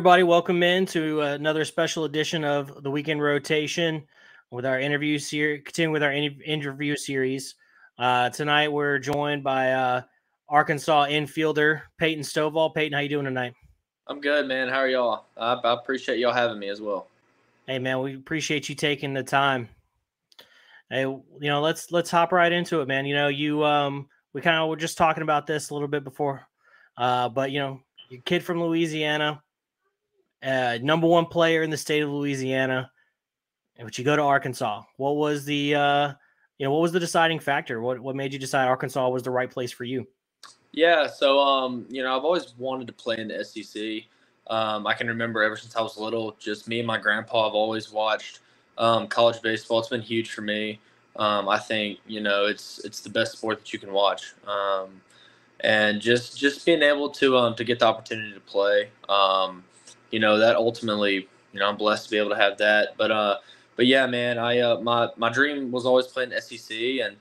everybody. Welcome in to another special edition of the Weekend Rotation with our interview series. Continuing with our interview series, tonight we're joined by Arkansas infielder Peyton Stovall. Peyton, how you doing tonight? I'm good, man. How are y'all? I appreciate y'all having me as well. Hey, man, we appreciate you taking the time. Hey, let's hop right into it, man. We kind of were just talking about this a little bit before, but your kid from Louisiana. Number one player in the state of Louisiana, but you go to Arkansas. What was the what was the deciding factor? What made you decide Arkansas was the right place for you? Yeah, so I've always wanted to play in the SEC. I can remember ever since I was little, just me and my grandpa have always watched college baseball. It's been huge for me. I think it's the best sport that you can watch, and just being able to get the opportunity to play. That ultimately, I'm blessed to be able to have that. But yeah, man, my dream was always playing the SEC, and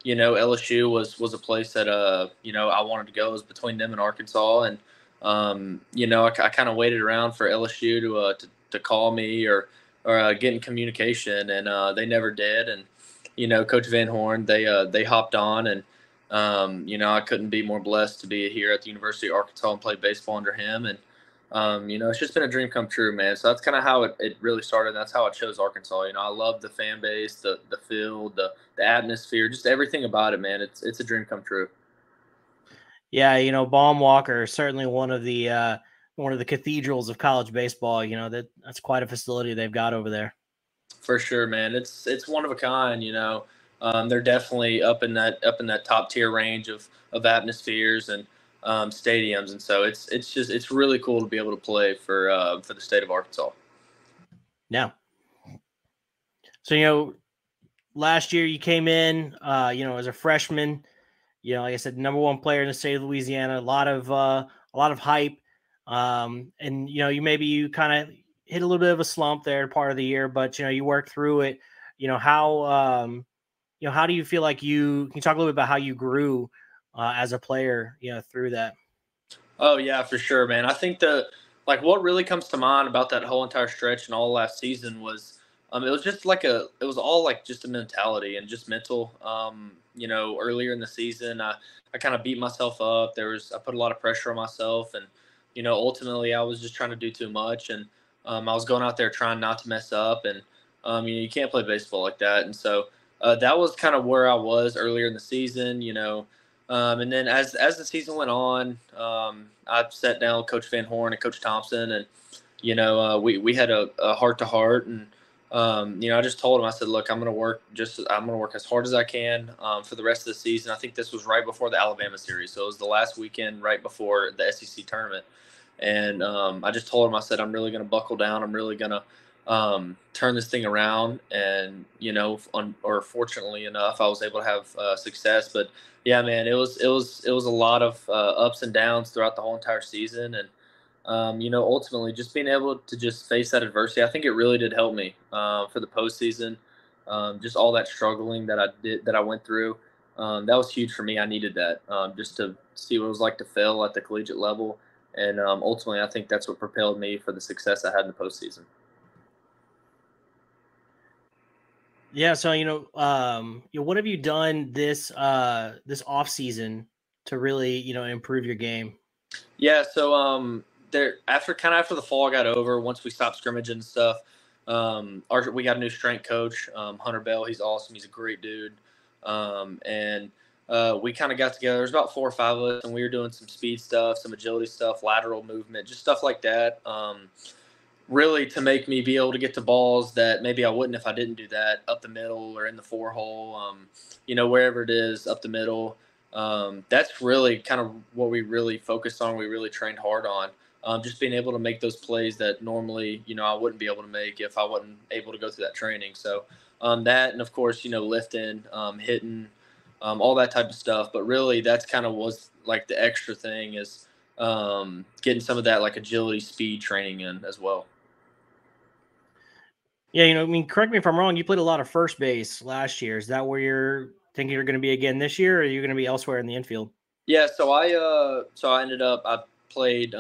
LSU was a place that I wanted to go. It was between them and Arkansas, and I kind of waited around for LSU to call me or get in communication, and they never did. And Coach Van Horn, they hopped on, and I couldn't be more blessed to be here at the University of Arkansas and play baseball under him. And it's just been a dream come true, man. So that's kind of how it really started. That's how I chose Arkansas. I love the fan base, the field, the atmosphere, just everything about it, man. It's a dream come true. Yeah, Baum Walker is certainly one of the cathedrals of college baseball. That's quite a facility they've got over there. For sure, man. It's one of a kind. They're definitely up in that top tier range of atmospheres and stadiums, and so it's really cool to be able to play for the state of Arkansas. Yeah. So last year you came in, as a freshman. Like I said, number one player in the state of Louisiana. A lot of hype, and you kind of hit a little bit of a slump there part of the year, but you worked through it. How do you feel like can you talk a little bit about how you grew as a player, through that? Oh yeah, for sure, man. I think what really comes to mind about that whole entire stretch and all last season was it was just it was all like just a mentality and just mental. Earlier in the season, I kind of beat myself up. I put a lot of pressure on myself, and ultimately I was just trying to do too much, and I was going out there trying not to mess up, and you can't play baseball like that, and so that was kind of where I was earlier in the season. And then as the season went on, I sat down with Coach Van Horn and Coach Thompson, and we had a heart to heart, and I just told him, I said, look, I'm gonna work as hard as I can for the rest of the season. I think this was right before the Alabama series, so it was the last weekend right before the SEC tournament, and I just told him, I said, I'm really gonna buckle down. I'm really gonna turn this thing around, and fortunately enough, I was able to have success. But yeah, man, it was a lot of ups and downs throughout the whole entire season, and ultimately just being able to just face that adversity, I think it really did help me for the postseason. Just all that struggling that I went through, that was huge for me. I needed that just to see what it was like to fail at the collegiate level, and ultimately, I think that's what propelled me for the success I had in the postseason. Yeah, so what have you done this off season to really improve your game? Yeah, so after the fall got over, once we stopped scrimmaging and stuff, we got a new strength coach, Hunter Bell. He's awesome. He's a great dude, and we kind of got together. There's about 4 or 5 of us, and we were doing some speed stuff, some agility stuff, lateral movement, just stuff like that. Really to make me be able to get to balls that maybe I wouldn't if I didn't do that, up the middle or in the 4-hole, wherever it is, up the middle. That's really kind of what we really focused on. We really trained hard on just being able to make those plays that normally, I wouldn't be able to make if I wasn't able to go through that training. So that, and of course, lifting, hitting, all that type of stuff. But really that's kind of was like the extra thing is getting some of that like agility, speed training in as well. Yeah, correct me if I'm wrong. You played a lot of first base last year. Is that where you're thinking you're going to be again this year, or are you going to be elsewhere in the infield? Yeah, so I ended up I played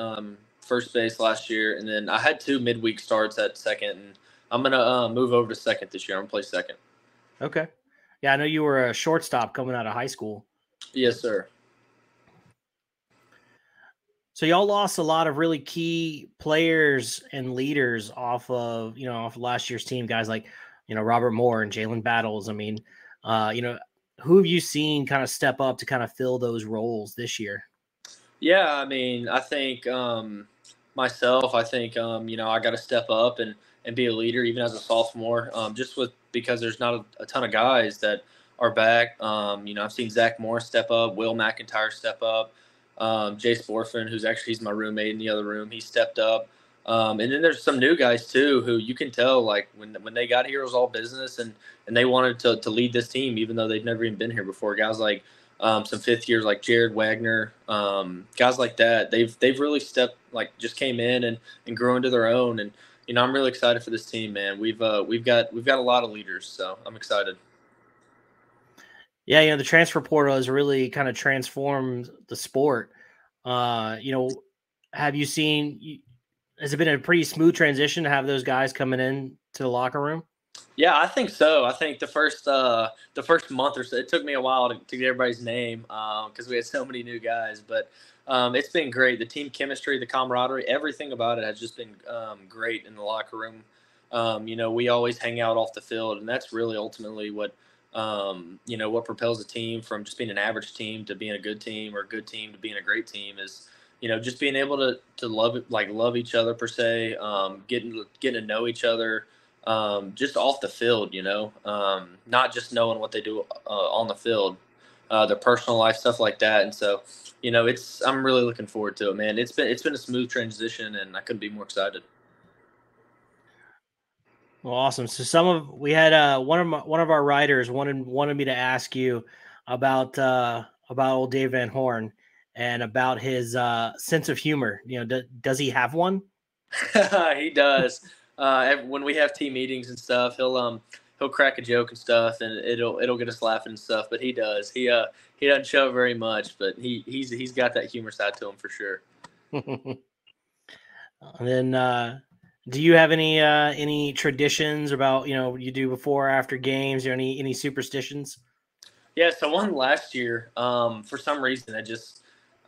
first base last year, and then I had 2 midweek starts at second, and I'm gonna move over to second this year. I'm gonna play second. Okay. Yeah, I know you were a shortstop coming out of high school. Yes, sir. So y'all lost a lot of really key players and leaders off of last year's team, guys like Robert Moore and Jalen Battles. I mean, who have you seen kind of step up to kind of fill those roles this year? Yeah, I mean, I think myself, I think I got to step up and be a leader even as a sophomore. Just because there's not a ton of guys that are back. I've seen Zach Morris step up, Will McIntyre step up, Jace Borfin, he's my roommate in the other room. He stepped up. And then there's some new guys too who you can tell like when they got here it was all business and they wanted to lead this team even though they'd never even been here before. Guys like some fifth years like Jared Wagner, guys like that. They've really just came in and grew into their own. And I'm really excited for this team, man. We've got a lot of leaders, so I'm excited. Yeah, the transfer portal has really kind of transformed the sport. Have you seen? Has it been a pretty smooth transition to have those guys coming in to the locker room? Yeah, I think so. I think the first month or so, it took me a while to get everybody's name because we had so many new guys. But it's been great. The team chemistry, the camaraderie, everything about it has just been great in the locker room. We always hang out off the field, and that's really ultimately what what propels a team from just being an average team to being a good team or a good team to being a great team is just being able to love each other per se, getting to know each other. Just off the field, not just knowing what they do on the field, their personal life, stuff like that. And so, I'm really looking forward to it, man. It's been a smooth transition, and I couldn't be more excited. Well, awesome. So we had one of our writers wanted me to ask you about old Dave Van Horn and about his sense of humor. Does he have one? He does. When we have team meetings and stuff, he'll crack a joke and stuff, and it'll get us laughing and stuff. But he does. He doesn't show it very much, but he's got that humor side to him for sure. And then, do you have any traditions about you do before or after games, or any superstitions? Yeah, so one last year, for some reason,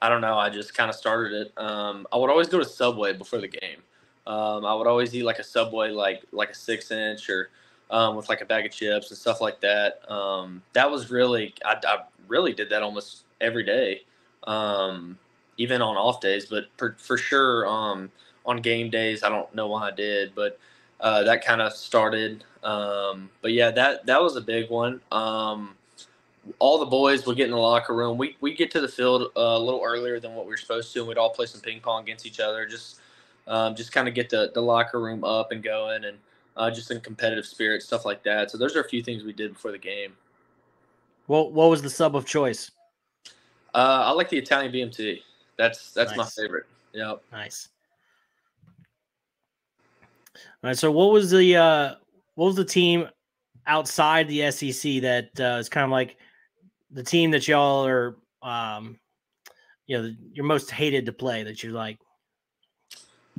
I don't know, I just kind of started it. I would always go to Subway before the game. I would always eat like a Subway, like a 6-inch or with like a bag of chips and stuff like that. That was I really did that almost every day, even on off days, but for sure on game days, I don't know why I did, but that kind of started. But yeah, that was a big one. All the boys would get in the locker room. We get to the field a little earlier than what we were supposed to, and we'd all play some ping pong against each other. Just kind of get the locker room up and going, and just in competitive spirit, stuff like that. So those are a few things we did before the game. What was the sub of choice? I like the Italian BMT. That's Nice. my favorite. Yep. Nice. All right. So what was the team outside the SEC that is kind of like the team that y'all are, you're most hated to play, that you're like?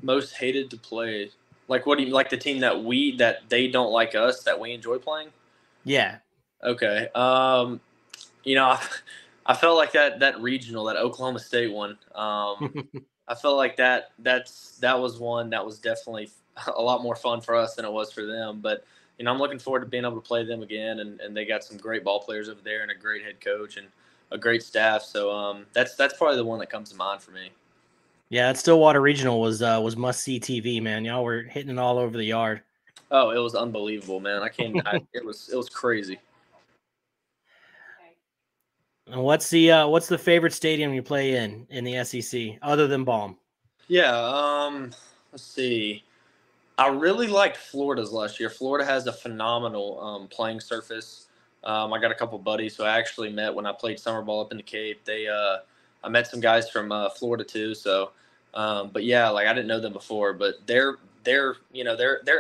Most hated to play. Like, what do you like? The team that they don't like us, that we enjoy playing? Yeah. Okay. I felt like that regional, that Oklahoma State one. I felt like that was one that was definitely a lot more fun for us than it was for them. But I'm looking forward to being able to play them again, and they got some great ball players over there and a great head coach and a great staff. So that's probably the one that comes to mind for me. Yeah, that Stillwater Regional was must see TV, man. Y'all were hitting it all over the yard. Oh, it was unbelievable, man. It was crazy. And what's the favorite stadium you play in the SEC other than Baum? Yeah, let's see. I really liked Florida's last year. Florida has a phenomenal playing surface. I got a couple buddies who I actually met when I played summer ball up in the Cape. I met some guys from Florida too. So, but yeah, like I didn't know them before, but their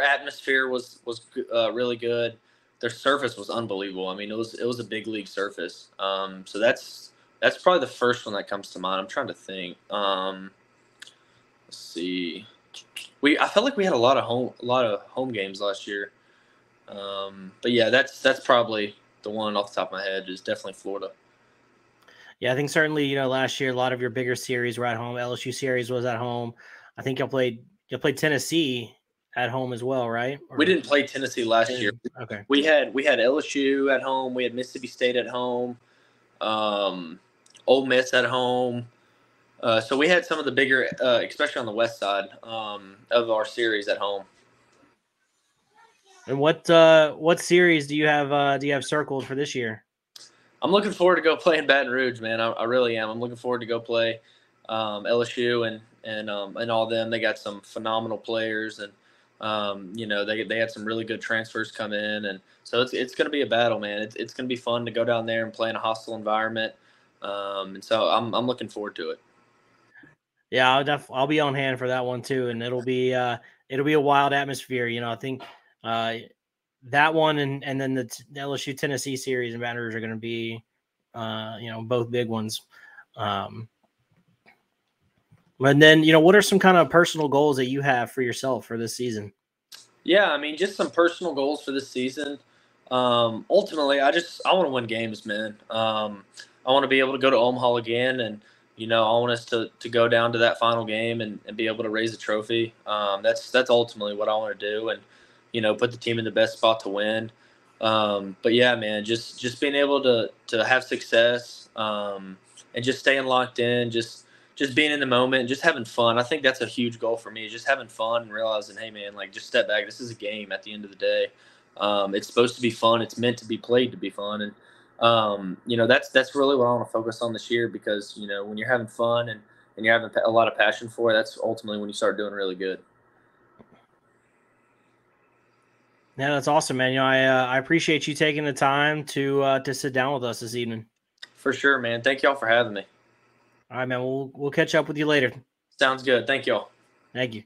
atmosphere was really good. Their surface was unbelievable. I mean, it was a big league surface. So that's probably the first one that comes to mind. I'm trying to think. Let's see. I felt like we had a lot of home games last year. But yeah, that's probably the one off the top of my head is definitely Florida. Yeah, I think certainly, last year a lot of your bigger series were at home. LSU series was at home. I think you played Tennessee at home as well, right? We didn't play Tennessee last year. Okay. We had LSU at home. We had Mississippi State at home. Ole Miss at home. So we had some of the bigger, especially on the west side of our series at home. And what series do you have circled for this year? I'm looking forward to go play in Baton Rouge, man. I really am. I'm looking forward to go play LSU and all them. They got some phenomenal players, and they had some really good transfers come in, and so it's going to be a battle, man. It's going to be fun to go down there and play in a hostile environment, and so I'm looking forward to it. Yeah, I'll be on hand for that one too, and it'll be a wild atmosphere. I think that one and then the LSU Tennessee series in Baton Rouge are going to be both big ones. And then what are some kind of personal goals that you have for yourself for this season? Yeah, I mean, just some personal goals for this season. Ultimately, I want to win games, man. I want to be able to go to Omaha again, and I want us to go down to that final game and be able to raise a trophy. That's ultimately what I want to do, and put the team in the best spot to win. But yeah, man, just being able to have success and just staying locked in, just being in the moment, just having fun. I think that's a huge goal for me, just having fun and realizing, hey, man, like just step back. This is a game at the end of the day. It's supposed to be fun. It's meant to be played to be fun. And, that's really what I want to focus on this year because, when you're having fun and you're having a lot of passion for it, that's ultimately when you start doing really good. Yeah, that's awesome, man. I appreciate you taking the time to sit down with us this evening. For sure, man. Thank y'all for having me. All right, man. We'll catch up with you later. Sounds good. Thank y'all. Thank you.